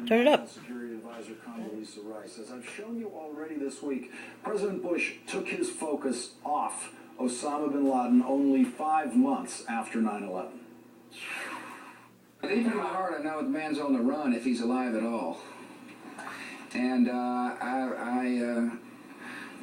Turn it up. Security Advisor Condoleezza Rice says, I've shown you already this week, President Bush took his focus off Osama bin Laden only 5 months after 9/11. Deep in my heart, I know the man's on the run if he's alive at all. And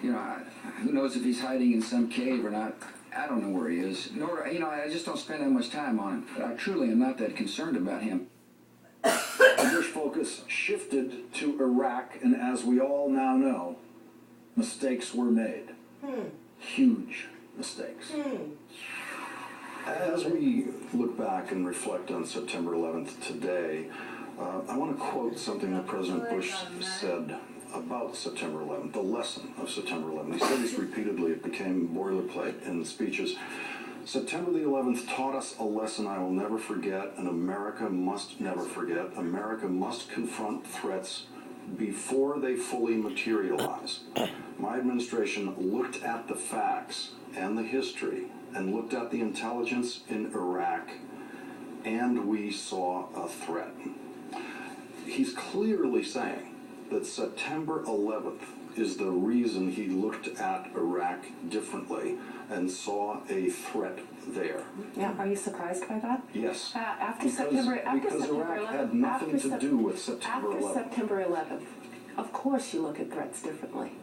who knows if he's hiding in some cave or not? I don't know where he is. Nor, I just don't spend that much time on him. But I truly am not that concerned about him. The Bush focus shifted to Iraq, and as we all now know, mistakes were made. Huge mistakes. As we look back and reflect on September 11th today, I want to quote something that President Bush said about September 11th, the lesson of September 11th. He said this repeatedly, it became boilerplate in speeches. September the 11th taught us a lesson I will never forget, and America must never forget. America must confront threats before they fully materialize. My administration looked at the facts and the history and looked at the intelligence in Iraq, and we saw a threat. He's clearly saying that September 11th is the reason he looked at Iraq differently and saw a threat there. Yeah, are you surprised by that? Yes. Because Iraq had nothing to do with September 11th. After September 11th, of course you look at threats differently.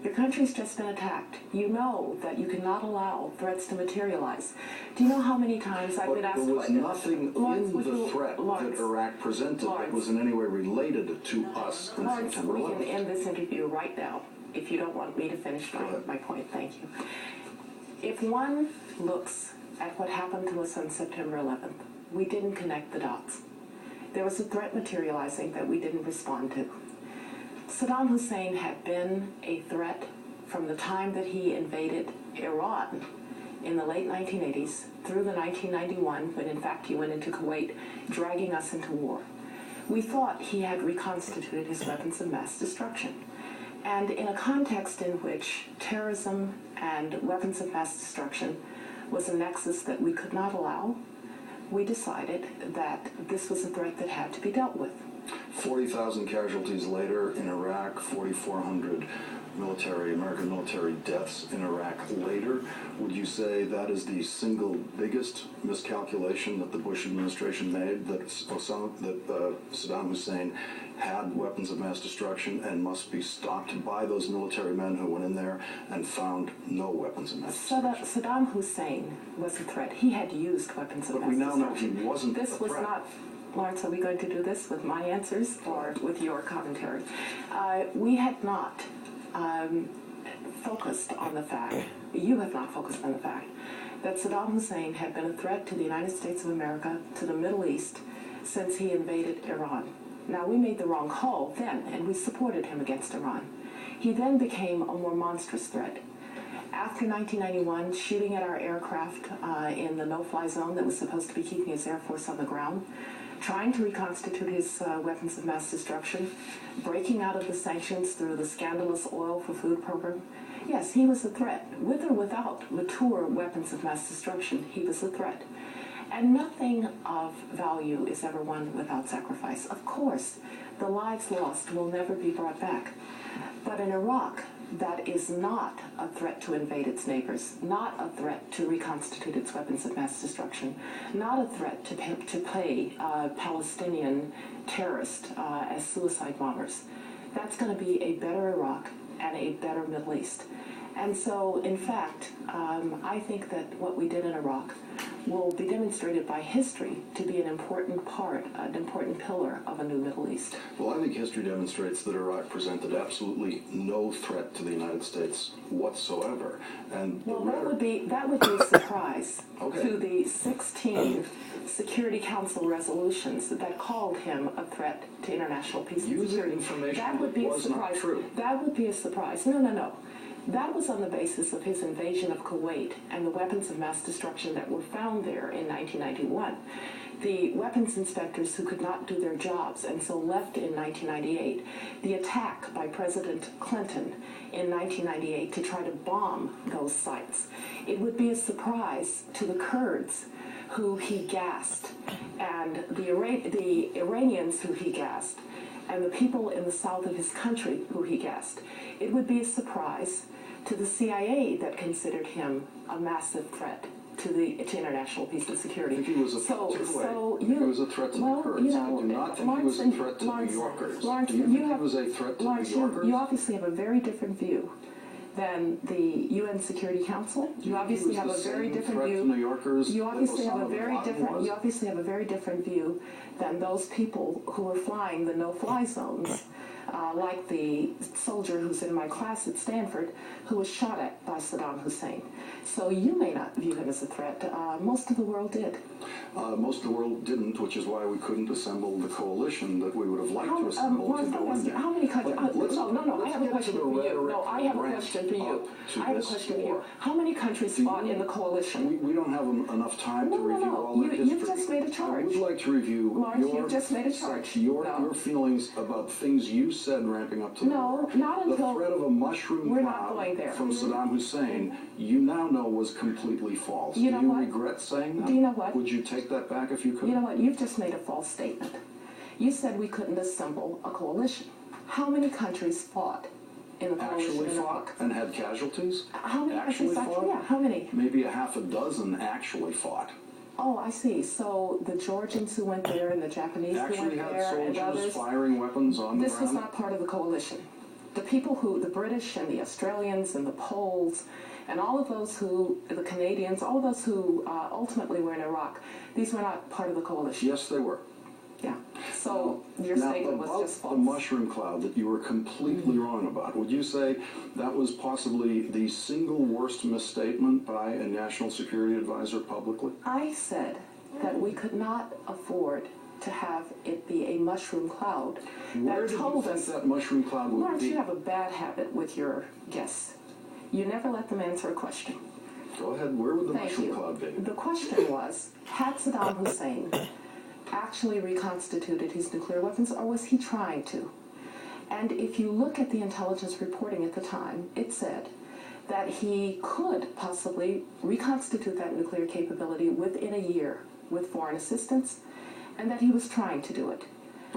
Your country's just been attacked. You know that you cannot allow threats to materialize. Do you know how many times I've been asked... There was nothing in the threat that Iraq presented that was in any way related to us in September 11th. We can end this interview right now, if you don't want me to finish my point. Thank you. If one looks at what happened to us on September 11th, we didn't connect the dots. There was a threat materializing that we didn't respond to. Saddam Hussein had been a threat from the time that he invaded Iran in the late 1980s through the 1991, when in fact he went into Kuwait, dragging us into war. We thought he had reconstituted his weapons of mass destruction. And in a context in which terrorism and weapons of mass destruction was a nexus that we could not allow, we decided that this was a threat that had to be dealt with. 40,000 casualties later in Iraq, 4,400 American military deaths in Iraq later. Would you say that is the single biggest miscalculation that the Bush administration made, that Saddam Hussein had weapons of mass destruction and must be stopped by those military men who went in there and found no weapons of mass destruction? Saddam Hussein was a threat. He had used weapons of mass destruction. But we now know he wasn't a threat. This was not... Lawrence, are we going to do this with my answers or with your commentary? We had not focused on the fact, you have not focused on the fact, that Saddam Hussein had been a threat to the United States of America, to the Middle East, since he invaded Iran. Now, we made the wrong call then, and we supported him against Iran. He then became a more monstrous threat. After 1991, shooting at our aircraft in the no-fly zone that was supposed to be keeping his Air Force on the ground, trying to reconstitute his weapons of mass destruction, breaking out of the sanctions through the scandalous oil for food program. Yes, he was a threat. With or without mature weapons of mass destruction, he was a threat. And nothing of value is ever won without sacrifice. Of course, the lives lost will never be brought back. But in Iraq, that is not a threat to invade its neighbors, not a threat to reconstitute its weapons of mass destruction, not a threat to pay Palestinian terrorists as suicide bombers. That's going to be a better Iraq and a better Middle East. And so, in fact, I think that what we did in Iraq will be demonstrated by history to be an important part, an important pillar of a new Middle East. Well, I think history demonstrates that Iraq presented absolutely no threat to the United States whatsoever. And well, that would be a surprise to the 16 Security Council resolutions that called him a threat to international peace and security. Information that would be was a surprise. Not true. That would be a surprise. No. That was on the basis of his invasion of Kuwait and the weapons of mass destruction that were found there in 1991. The weapons inspectors who could not do their jobs and so left in 1998. The attack by President Clinton in 1998 to try to bomb those sites. It would be a surprise to the Kurds who he gassed, and the Iranians who he gassed, and the people in the south of his country who he gassed, it would be a surprise to the CIA that considered him a massive threat to international peace and security. I think he was a threat to he was a threat to the Kurds. I do not think he was a threat to New Yorkers. Lawrence, do you think he was a threat to New Yorkers? You obviously have a very different view than the UN Security Council. You obviously have a very different view. New Yorkers you obviously have a very different. You obviously have a very different view than those people who were flying the no-fly zones, like the soldier who's in my class at Stanford, who was shot at by Saddam Hussein. So you may not view him as a threat. Most of the world did. Most of the world didn't, which is why we couldn't assemble the coalition that we would have liked to assemble to go in there. How many countries? No, I have a question for you. No, I have a question for you. I have a question for you. How many countries fought in the coalition? We don't have enough time to review all the history. You've just made a charge. I would like to review you've just made a charge. Your feelings about things you said ramping up to the war. Not until the threat of a mushroom cloud from Saddam Hussein, you now know was completely false. Do you regret saying that? Do you know what? Would you take that back if you could? You know what? You've just made a false statement. You said we couldn't assemble a coalition. How many countries fought in the coalition actually in fought Iraq? And had casualties? How many actually countries fought? Yeah, how many? Maybe a half a dozen actually fought. Oh, I see. So the Georgians who went there and the Japanese who went there and others, firing weapons on the this ground? was not part of the coalition. The people the British and the Australians and the Poles and all of those the Canadians, all of those who ultimately were in Iraq, these were not part of the coalition. Yes, they were. Yeah. So your statement was just false. The mushroom cloud that you were completely wrong about, would you say that was possibly the single worst misstatement by a national security advisor publicly? I said that we could not afford to have it be a mushroom cloud. Where did you think that mushroom cloud would Lawrence, be? you have a bad habit with your guests. You never let them answer a question. Go ahead. Where would the mushroom cloud be? The question was, had Saddam Hussein actually reconstituted his nuclear weapons, or was he trying to? And if you look at the intelligence reporting at the time, it said that he could possibly reconstitute that nuclear capability within a year with foreign assistance, and that he was trying to do it.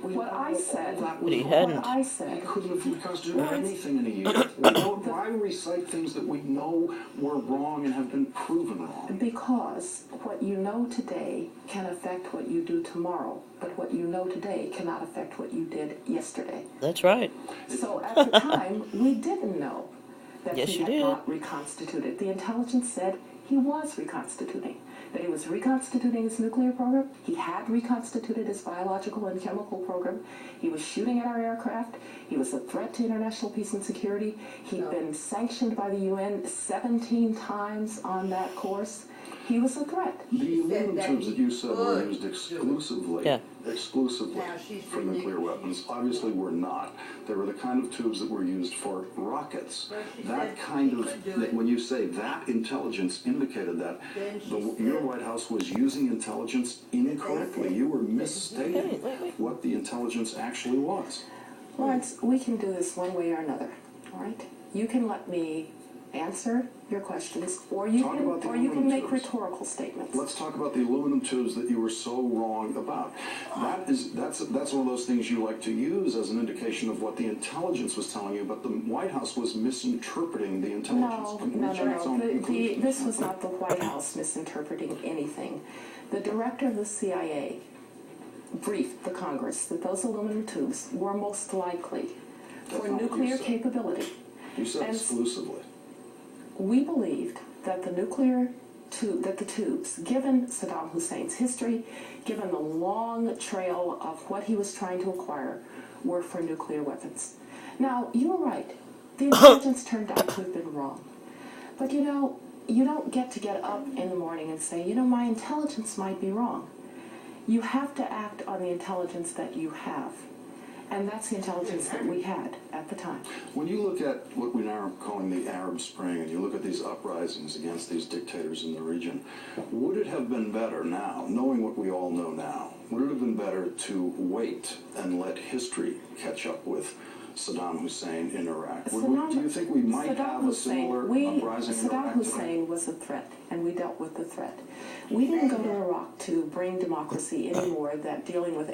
What I said, he couldn't have reconstituted anything in a year. Why recite things that we know were wrong and have been proven wrong? Because what you know today can affect what you do tomorrow, but what you know today cannot affect what you did yesterday. That's right. So at the time, we didn't know that he had not reconstituted. The intelligence said he was reconstituting. That he was reconstituting his nuclear program. He had reconstituted his biological and chemical program. He was shooting at our aircraft. He was a threat to international peace and security. He'd been sanctioned by the UN 17 times on that course. He was a threat. The aluminum tubes that you said were used exclusively for nuclear weapons obviously were not. They were the kind of tubes that were used for rockets. That kind of, when you say that intelligence indicated that, your White House was using intelligence incorrectly. You were misstating what the intelligence actually was. Lawrence, we can do this one way or another, all right? You can let me answer your questions, or you can make rhetorical statements. Let's talk about the aluminum tubes that you were so wrong about. That's one of those things you like to use as an indication of what the intelligence was telling you, but the White House was misinterpreting the intelligence. No. This was not the White House misinterpreting anything. The director of the CIA briefed the Congress that those aluminum tubes were most likely for nuclear capability. You said exclusively. We believed that the tubes, given Saddam Hussein's history, given the long trail of what he was trying to acquire, were for nuclear weapons. Now, you were right. The intelligence turned out to have been wrong. But you don't get to get up in the morning and say, my intelligence might be wrong. You have to act on the intelligence that you have. And that's the intelligence that we had at the time. When you look at what we now are calling the Arab Spring, and you look at these uprisings against these dictators in the region, would it have been better now, knowing what we all know now, would it have been better to wait and let history catch up with Saddam Hussein in Iraq. Saddam- Do you think we might Saddam have a Hussein, similar uprising in Saddam Iraq Hussein today? was a threat, and we dealt with the threat. We didn't go to Iraq to bring democracy any more than dealing with